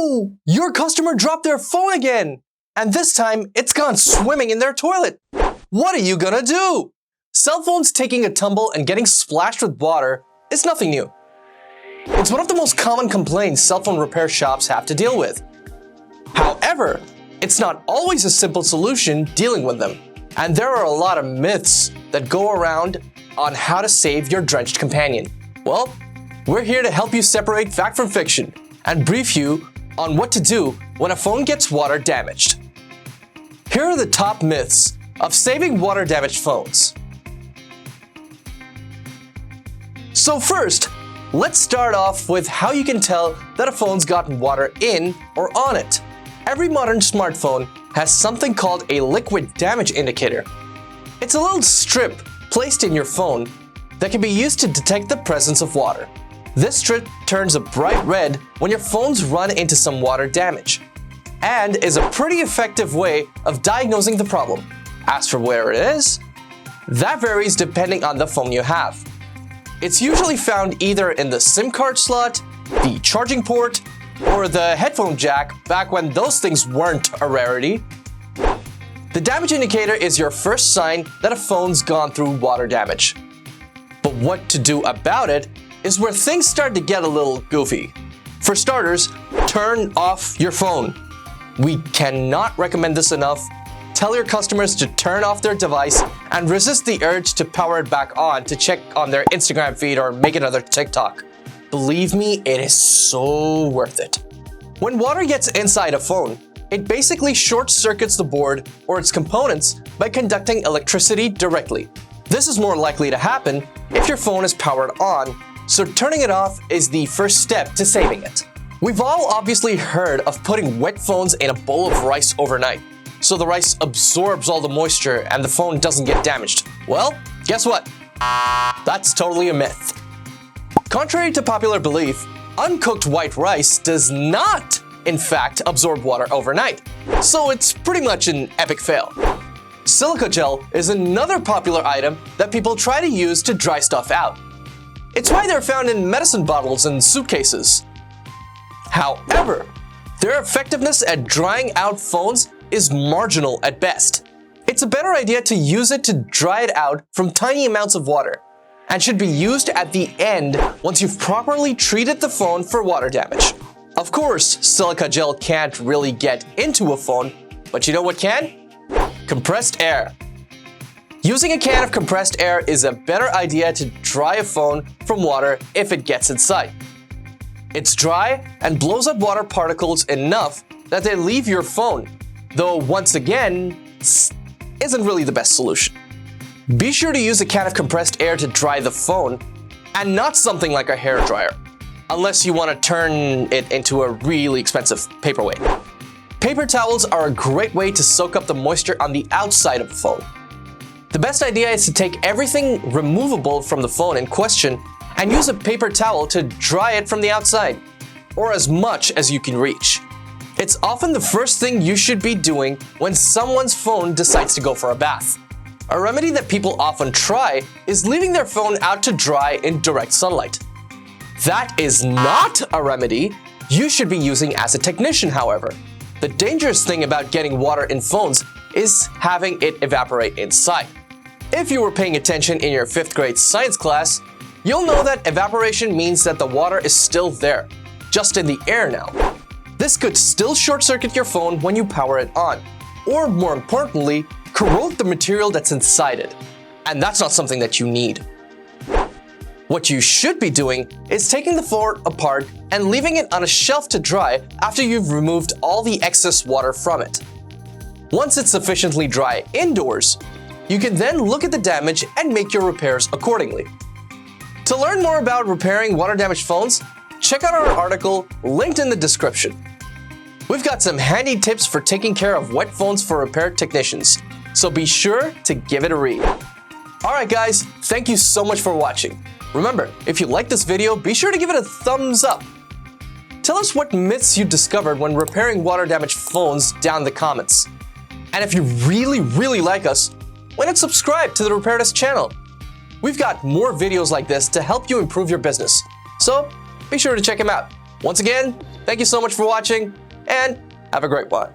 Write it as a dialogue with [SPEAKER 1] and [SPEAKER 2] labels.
[SPEAKER 1] No! Your customer dropped their phone again! And this time, it's gone swimming in their toilet. What are you gonna do? Cell phones taking a tumble and getting splashed with water is nothing new. It's one of the most common complaints cell phone repair shops have to deal with. However, it's not always a simple solution dealing with them. And there are a lot of myths that go around on how to save your drenched companion. Well, we're here to help you separate fact from fiction and brief you on what to do when a phone gets water damaged. Here are the top myths of saving water-damaged phones. So first, let's start off with how you can tell that a phone's gotten water in or on it. Every modern smartphone has something called a liquid damage indicator. It's a little strip placed in your phone that can be used to detect the presence of water. This strip turns a bright red when your phones run into some water damage, and is a pretty effective way of diagnosing the problem. As for where it is, that varies depending on the phone you have. It's usually found either in the SIM card slot, the charging port, or the headphone jack back when those things weren't a rarity. The damage indicator is your first sign that a phone's gone through water damage. But what to do about it is where things start to get a little goofy. For starters, turn off your phone. We cannot recommend this enough. Tell your customers to turn off their device and resist the urge to power it back on to check on their Instagram feed or make another TikTok. Believe me, it is so worth it. When water gets inside a phone, it basically short-circuits the board or its components by conducting electricity directly. This is more likely to happen if your phone is powered on, so turning it off is the first step to saving it. We've all obviously heard of putting wet phones in a bowl of rice overnight, so the rice absorbs all the moisture and the phone doesn't get damaged. Well, guess what? That's totally a myth. Contrary to popular belief, uncooked white rice does not, in fact, absorb water overnight, so it's pretty much an epic fail. Silica gel is another popular item that people try to use to dry stuff out. It's why they're found in medicine bottles and suitcases. However, their effectiveness at drying out phones is marginal at best. It's a better idea to use it to dry it out from tiny amounts of water, and should be used at the end once you've properly treated the phone for water damage. Of course, silica gel can't really get into a phone, but you know what can? Compressed air. Using a can of compressed air is a better idea to dry a phone from water if it gets inside. It's dry and blows up water particles enough that they leave your phone, though once again, isn't really the best solution. Be sure to use a can of compressed air to dry the phone, and not something like a hairdryer, unless you want to turn it into a really expensive paperweight. Paper towels are a great way to soak up the moisture on the outside of the phone. The best idea is to take everything removable from the phone in question and use a paper towel to dry it from the outside, or as much as you can reach. It's often the first thing you should be doing when someone's phone decides to go for a bath. A remedy that people often try is leaving their phone out to dry in direct sunlight. That is not a remedy you should be using as a technician, however. The dangerous thing about getting water in phones is having it evaporate inside. If you were paying attention in your 5th grade science class, you'll know that evaporation means that the water is still there, just in the air now. This could still short-circuit your phone when you power it on, or more importantly, corrode the material that's inside it. And that's not something that you need. What you should be doing is taking the phone apart and leaving it on a shelf to dry after you've removed all the excess water from it. Once it's sufficiently dry indoors, you can then look at the damage and make your repairs accordingly. To learn more about repairing water-damaged phones, check out our article linked in the description. We've got some handy tips for taking care of wet phones for repair technicians, so be sure to give it a read. Alright guys, thank you so much for watching. Remember, if you liked this video, be sure to give it a thumbs up. Tell us what myths you discovered when repairing water-damaged phones down in the comments. And if you really like us, why not subscribe to the Repairdesk channel? We've got more videos like this to help you improve your business, so be sure to check them out. Once again, thank you so much for watching and have a great one.